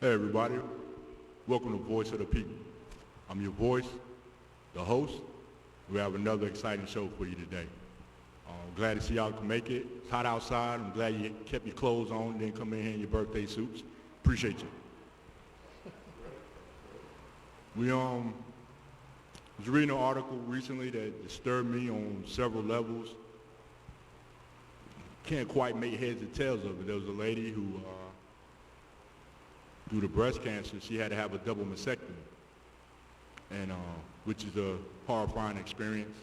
Hey everybody, welcome to Voice of the People. I'm your voice, the host. We have another exciting show for you today. Glad to see y'all can make it. It's hot outside. I'm glad you kept your clothes on, didn't come in here in your birthday suits. Appreciate you. We was reading an article recently that disturbed me on several levels. Can't quite make heads or tails of it. There was a lady who, due to breast cancer, she had to have a double mastectomy, and which is a horrifying experience.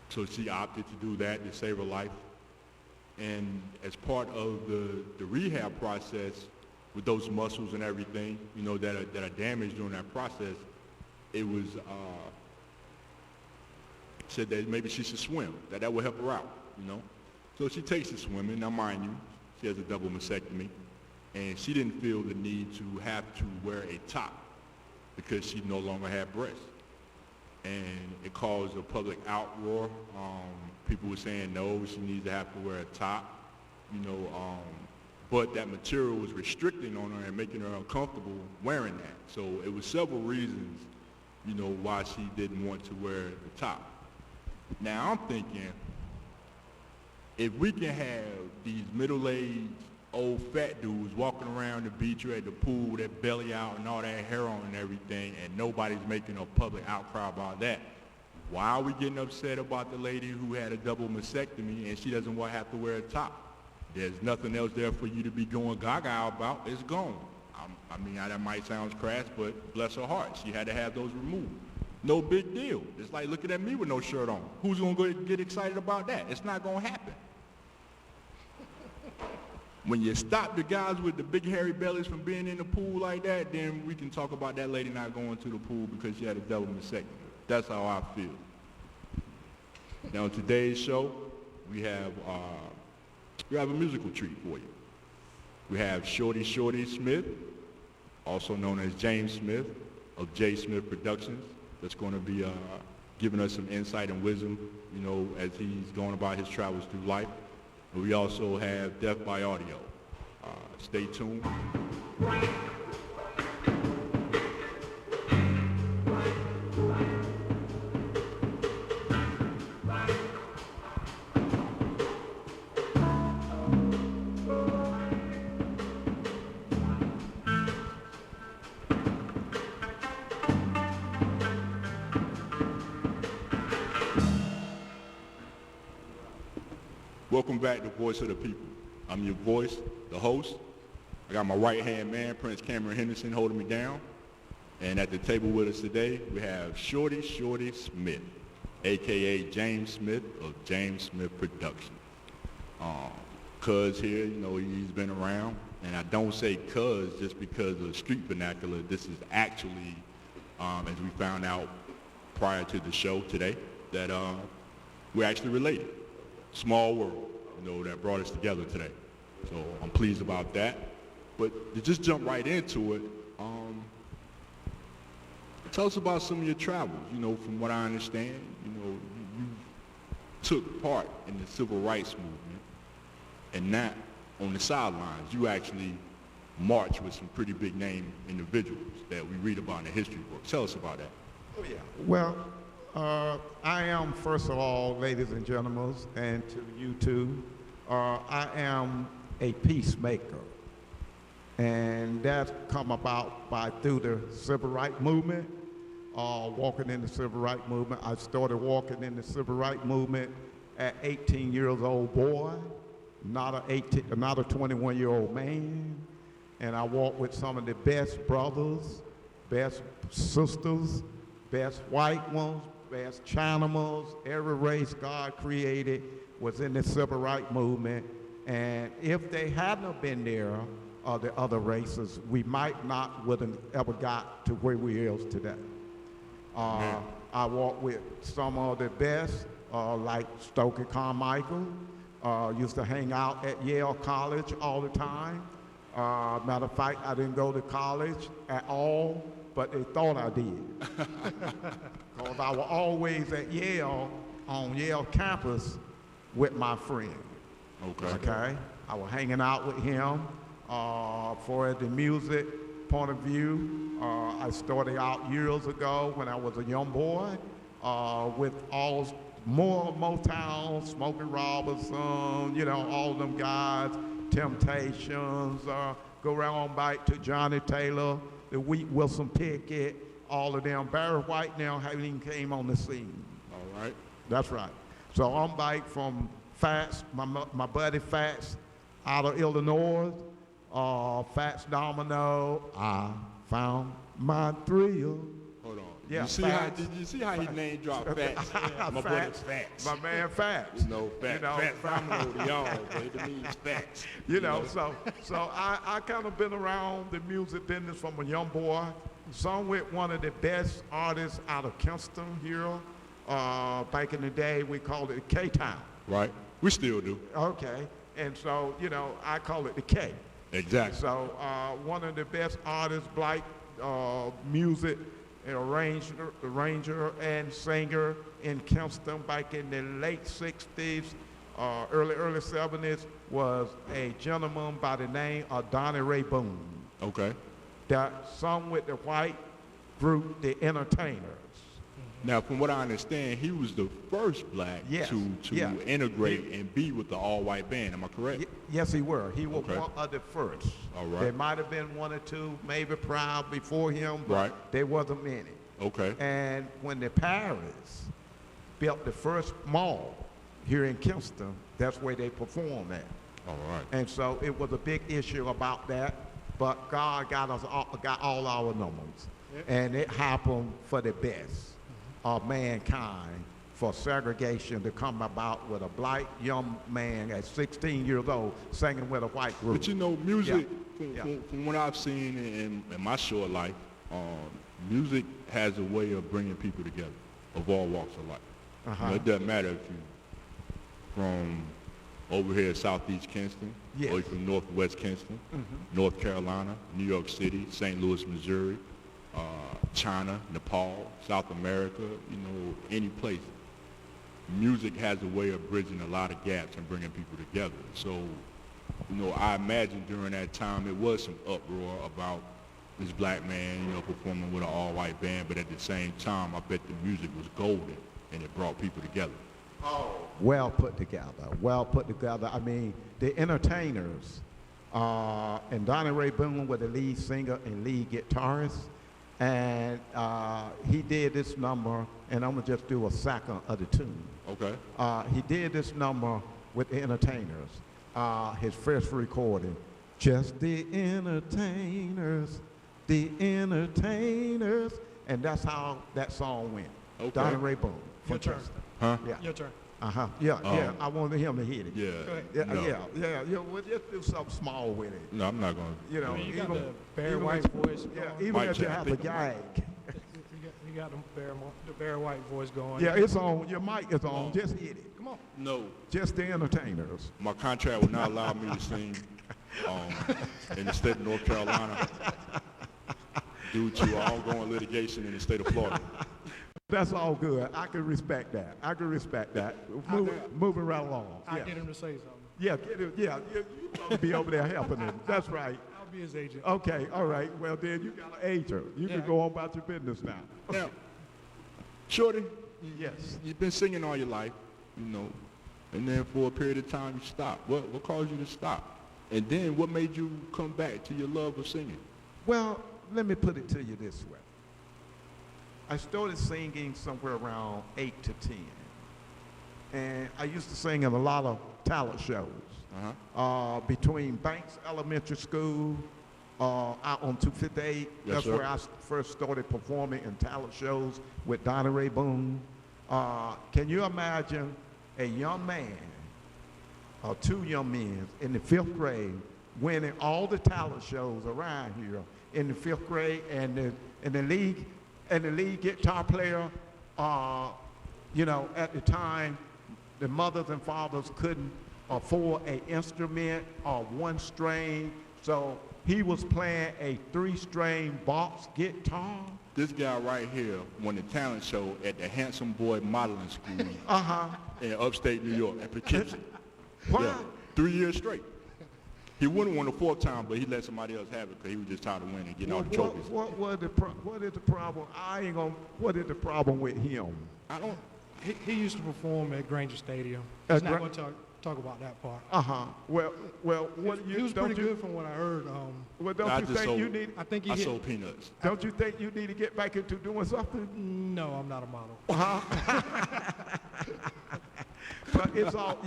So she opted to do that to save her life. And as part of the rehab process, with those muscles and everything, you know, that are damaged during that process, it was said that maybe she should swim, that would help her out, you know. So she takes to swimming. Now, mind you, she has a double mastectomy, and she didn't feel the need to have to wear a top because she no longer had breasts. And it caused a public outroar. People were saying no, she needs to have to wear a top, you know, but that material was restricting on her and making her uncomfortable wearing that. So it was several reasons, you know, why she didn't want to wear the top. Now I'm thinking, if we can have these middle-aged, old fat dudes walking around the beach or at the pool with their belly out and all that hair on and everything, and nobody's making a public outcry about that, why are we getting upset about the lady who had a double mastectomy and she doesn't have to wear a top? There's nothing else there for you to be going gaga about. It's gone. I mean, that might sound crass, but bless her heart, she had to have those removed. No big deal. It's like looking at me with no shirt on. Who's going to get excited about that? It's not going to happen. When you stop the guys with the big hairy bellies from being in the pool like that, then we can talk about that lady not going to the pool because she had a double mastectomy. That's how I feel. Now, on today's show, we have a musical treat for you. We have Shorty Smith, also known as James Smith of J Smith Productions, that's going to be giving us some insight and wisdom, you know, as he's going about his travels through life. And we also have Death by Audio. Stay tuned. Welcome back to Voice of the People. I'm your voice, the host. I got my right-hand man, Prince Cameron Henderson, holding me down. And at the table with us today, we have Shorty Smith, a.k.a. James Smith of James Smith Productions. Cuz here, you know, he's been around. And I don't say cuz just because of street vernacular. This is actually, as we found out prior to the show today, that we're actually related. Small world, you know, that brought us together today. So I'm pleased about that. But to just jump right into it, tell us about some of your travels. You know, from what I understand, you know, you took part in the civil rights movement, and not on the sidelines. You actually marched with some pretty big name individuals that we read about in the history books. Tell us about that. Oh, yeah. Well, I am, first of all, ladies and gentlemen, and to you too, I am a peacemaker. And that's come about through the civil rights movement, walking in the civil rights movement. I started walking in the civil rights movement at 18 years old boy, not a 21-year-old man. And I walked with some of the best brothers, best sisters, best white ones, best Chinamans. Every race God created was in the civil rights movement. And if they hadn't been there, the other races, we might not would have ever got to where we is today. I walked with some of the best, like Stokely Carmichael, used to hang out at Yale College all the time. Matter of fact, I didn't go to college at all, but they thought I did. Because I was always at Yale, on Yale campus, with my friend. Okay. Okay? I was hanging out with him. For the music point of view, I started out years ago when I was a young boy with more Motown, Smokey Robinson, you know, all them guys, Temptations, go around back to Johnny Taylor, the Wheat Wilson Pickett, all of them. Barry White now haven't even came on the scene. All right. That's right. So I'm back from Fats, my buddy Fats out of Illinois, Fats Domino, I found my thrill. Hold on. Yeah, Did you see how he name dropped Fats? My brother Fats. My man Fats. You know, Fats. You know, Fats Domino to y'all, but it means Fats. You know, so I kind of been around the music business from a young boy. Some with one of the best artists out of Kingston here. Back in the day, we called it K-Town. Right. We still do. Okay. And so, you know, I call it the K. Exactly. So one of the best artists, black music arranger and singer in Kingston back in the late 60s, early 70s was a gentleman by the name of Donnie Ray Boone. Okay. That sung with the white group, the Entertainers. Now, from what I understand, he was the first black to integrate and be with the all-white band. Am I correct? Yes, he were. He was one of the first. All right. There might have been one or two, maybe Proud before him, but there wasn't many. Okay. And when the Paris built the first mall here in Kingston, that's where they performed at. All right. And so it was a big issue about that, but God got all our numbers. Yep. And it happened for the best of mankind, for segregation to come about with a black young man at 16 years old singing with a white group. But you know, music, from what I've seen in my short life, music has a way of bringing people together of all walks of life. You know, it doesn't matter if you're from over here at Southeast Kingston, or you're from Northwest Kingston, North Carolina, New York City, St. Louis, Missouri, China, Nepal, South America, you know, any place. Music has a way of bridging a lot of gaps and bringing people together. So, you know, I imagine during that time it was some uproar about this black man, you know, performing with an all-white band, but at the same time, I bet the music was golden and it brought people together. Oh, well put together, well put together. I mean, the Entertainers, and Donnie Ray Boone was the lead singer and lead guitarist. And he did this number, and I'm gonna just do a second of the tune. Okay. He did this number with the Entertainers, his first recording. Just the Entertainers, and that's how that song went. Okay. Donnie Ray Boone. Your turn. Huh? Yeah. Your turn. Yeah. I wanted him to hit it. Yeah. Go ahead. Yeah. We'll just do something small with it. No, I'm not going to. You know, I mean, you got even, the Barry White voice going. Yeah, even Mike if you check, have a gag. You got the Barry White voice going. Yeah, it's on. Your mic is on. Just hit it. Come on. No. Just the Entertainers. My contract would not allow me to sing in the state of North Carolina due to ongoing litigation in the state of Florida. That's all good. I can respect that. Moving right along. I get him to say something. Yeah, get him. Yeah, you probably be over there helping him. That's right. I'll be his agent. Okay, all right. Well, then you got an agent. You can go on about your business now. Now, Shorty, Yes. you've been singing all your life, you know, and then for a period of time you stopped. What caused you to stop? And then what made you come back to your love of singing? Well, let me put it to you this way. I started singing somewhere around 8 to 10. And I used to sing in a lot of talent shows. Between Banks Elementary School, out on 258. That's where I first started performing in talent shows with Donnie Ray Boone. Can you imagine a young man, or two young men in the 5th grade winning all the talent shows around here in the 5th grade, and the lead guitar player, you know, at the time, the mothers and fathers couldn't afford an instrument or one string, so he was playing a 3-string box guitar. This guy right here won the talent show at the Handsome Boy Modeling School in upstate New York, at Poughkeepsie. Wow. Yeah, 3 years straight. He wouldn't win the fourth time, but he let somebody else have it because he was just tired of winning and getting all the trophies. What is the problem? What is the problem with him? I don't. He used to perform at Granger Stadium. At He's not Gra- going to talk about that part. Well, what He was pretty good from what I heard. Well, don't you think you need? I think he I hit. sold peanuts. Don't you think you need to get back into doing something? No, I'm not a model. But it's all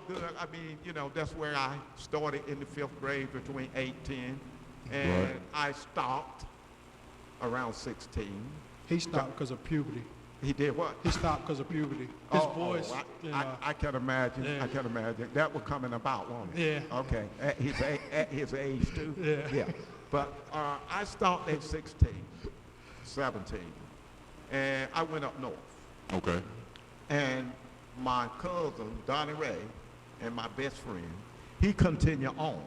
good. I mean, that's where I started in the 5th grade between 8 and 10, and Right. I stopped around 16. He stopped because of puberty. He did what? He stopped because of puberty. His voice. I can imagine. Yeah. I can imagine. That was coming about, wasn't it? Yeah. Okay. At his age too. Yeah. Yeah. But I stopped at 16, 17, and I went up north. Okay. And my cousin, Donnie Ray, and my best friend, he continued on.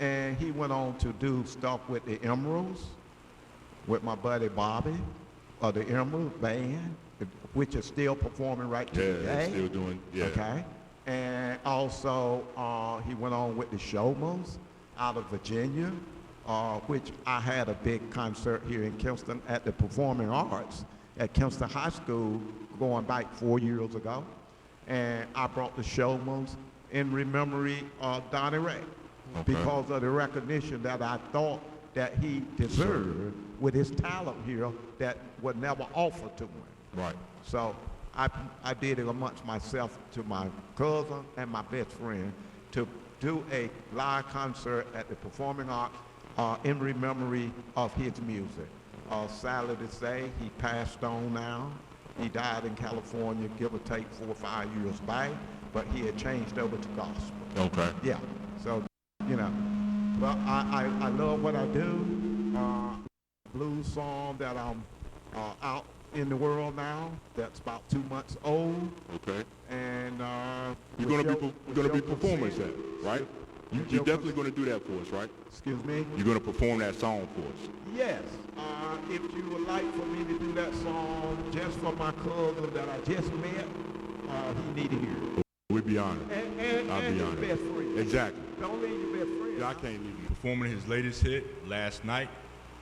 And he went on to do stuff with the Emeralds, with my buddy Bobby, of the Emerald Band, which is still performing right to Yeah, today. they're still doing. Yeah. Okay. And also, he went on with the Showmans out of Virginia, which I had a big concert here in Kingston at the Performing Arts at Kingston High School going back 4 years ago. And I brought the Showmans in memory of Donnie Ray because of the recognition that I thought that he deserved with his talent here that was never offered to him. Right. So I did it amongst myself to my cousin and my best friend to do a live concert at the Performing Arts in memory of his music. Sadly to say, he passed on now. He died in California, give or take 4 or 5 years back, but he had changed over to gospel. Okay. Yeah, so, but I love what I do. Blues song that I'm out in the world now, that's about 2 months old. Okay. And You're gonna be performing that, right? You're definitely gonna do that for us, right? Excuse me? You're gonna perform that song for us. Yes. If you would like for me to do that song just for my cousin that I just met, he need to hear it. We'd be honored. And I'll be your honored. best friend. Exactly. Don't leave your best friend. Yeah, I can't leave you. Performing his latest hit last night,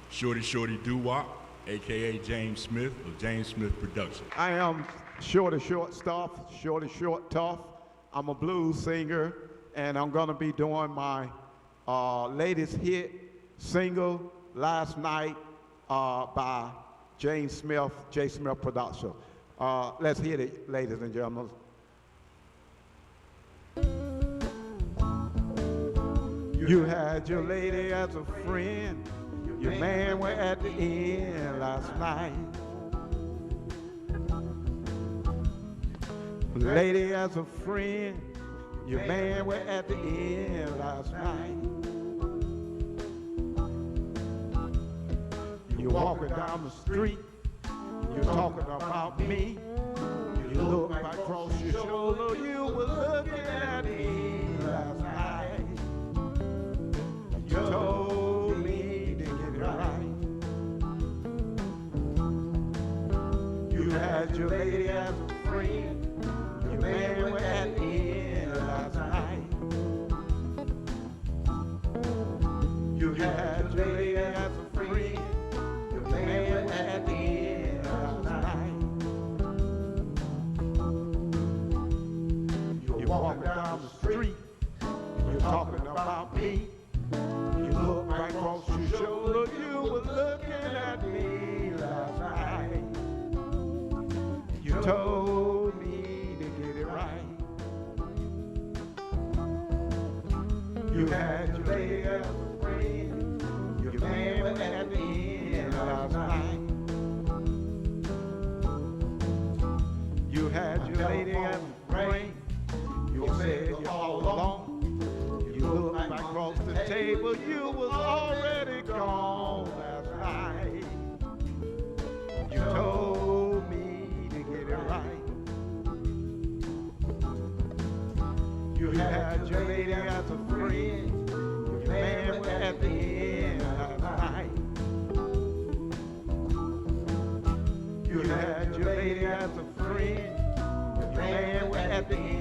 Shorty Doo-Wop, a.k.a. James Smith of James Smith Productions. I am Shorty Short Stuff, Shorty Short Tough. I'm a blues singer, and I'm gonna be doing my latest hit single last night by J Smith Productions. Let's hit it, ladies and gentlemen. You had your lady as a friend, your man were at the end last night. Lady as a friend, your man were at the end last night. You're walking down the street, you're talking about me. You look right across your shoulder, you were looking at me last night. You told me to get it right. You had your lady as a friend, your man were at the end last night. You had your lady as a friend, your man were at the end last night. You're walking down the street, you're talking about me. You look right across your shoulder, you were looking at me last night. You told me to get it right. You had your lady as a friend, your man was at the end last night. You had your lady as a friend, you said you all alone. You looked right across the table, you was already gone last night. You told me to get it right. You had your lady as a friend, your man was at the end last night. You had your lady as a friend, your man was at the end.